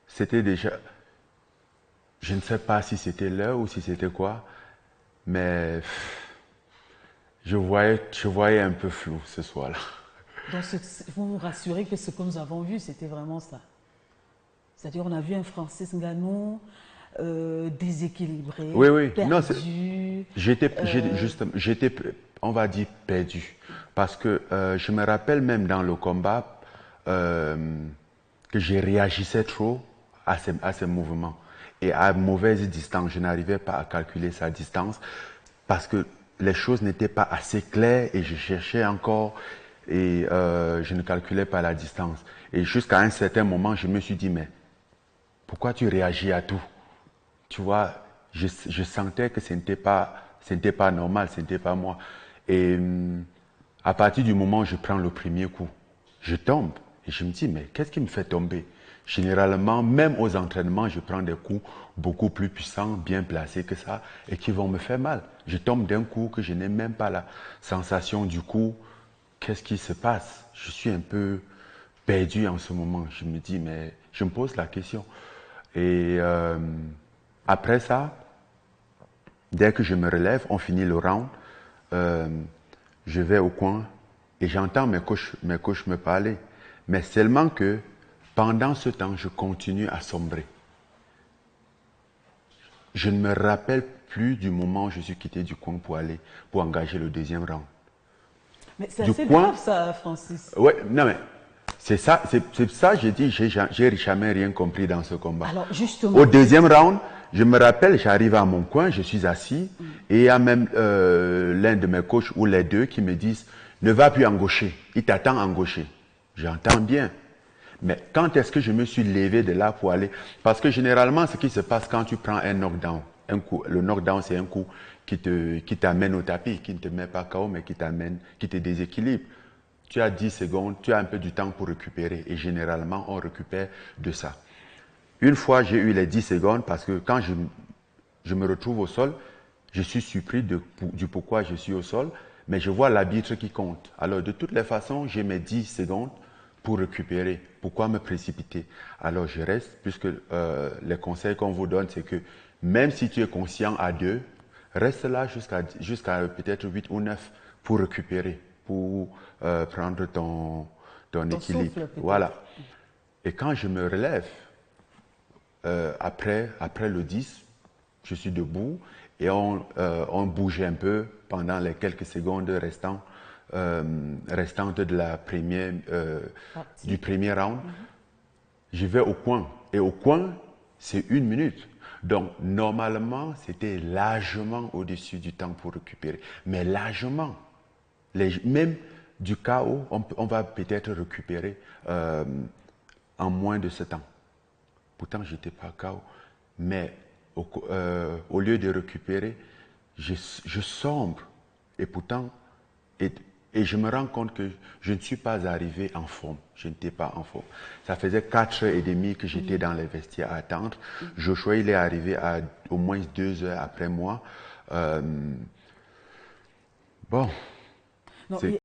C'était déjà, je ne sais pas si c'était l'heure ou si c'était quoi, mais je voyais un peu flou ce soir-là. Donc, vous vous rassurez que ce que nous avons vu, c'était vraiment ça. C'est-à-dire, on a vu un Francis Ngannou déséquilibré, Oui, oui, non, perdu. j'étais, on va dire, perdu. Parce que je me rappelle même dans le combat euh, que je réagissais trop à ces mouvements. Et à mauvaise distance, je n'arrivais pas à calculer sa distance parce que les choses n'étaient pas assez claires et je cherchais encore et je ne calculais pas la distance. Et jusqu'à un certain moment, je me suis dit, mais pourquoi tu réagis à tout? Tu vois, je sentais que ce n'était pas normal, ce n'était pas moi. Et à partir du moment où je prends le premier coup, je tombe et je me dis, mais qu'est-ce qui me fait tomber? Généralement, même aux entraînements, je prends des coups beaucoup plus puissants, bien placés que ça, et qui vont me faire mal. Je tombe d'un coup que je n'ai même pas la sensation du coup. Qu'est-ce qui se passe? Je suis un peu perdu en ce moment. Je me dis, mais je me pose la question. Et après ça, dès que je me relève, on finit le round, euh, je vais au coin et j'entends mes coachs me parler. Mais seulement que pendant ce temps, je continue à sombrer. Je ne me rappelle plus du moment où je suis quitté du coin pour engager le deuxième round. Mais c'est Du assez coin, grave, ça, Francis. ouais, non mais c'est ça, j'ai dit, j'ai jamais rien compris dans ce combat. Alors, Au justement, deuxième round, je me rappelle, j'arrive à mon coin, je suis assis, et il y a même l'un de mes coachs ou les deux qui me disent, ne va plus en gaucher, il t'attend en gaucher. J'entends bien. Mais quand est-ce que je me suis levé de là pour aller? Parce que généralement, ce qui se passe quand tu prends un knockdown, un coup, le knockdown, c'est un coup qui t'amène au tapis, qui ne te met pas KO, mais qui te déséquilibre. Tu as 10 secondes, tu as un peu du temps pour récupérer. Et généralement, on récupère de ça. Une fois, j'ai eu les 10 secondes parce que quand je me retrouve au sol, je suis surpris du pourquoi je suis au sol, mais je vois l'arbitre qui compte. Alors, de toutes les façons, j'ai mes 10 secondes pour récupérer. Pourquoi me précipiter? Alors, je reste, puisque les conseils qu'on vous donne, c'est que même si tu es conscient à deux, reste là jusqu'à peut-être 8 ou 9 pour récupérer, pour prendre ton ton équilibre. souffle peut-être. Voilà. Et quand je me relève, après le 10, je suis debout et on bougeait un peu pendant les quelques secondes restantes de du Parti. premier round. Je vais au coin. Et au coin, c'est 1 minute. Donc, normalement, c'était largement au-dessus du temps pour récupérer. Mais largement. Même du chaos, on va peut-être récupérer en moins de ce temps. Pourtant, je n'étais pas KO. Mais au lieu de récupérer, je sombre. Et pourtant, et, et je me rends compte que je ne suis pas arrivé en forme. Je n'étais pas en forme. Ça faisait 4 heures et demie que j'étais dans les vestiaires à attendre. Joshua, il est arrivé à au moins 2 heures après moi. Euh, bon, Non, c'est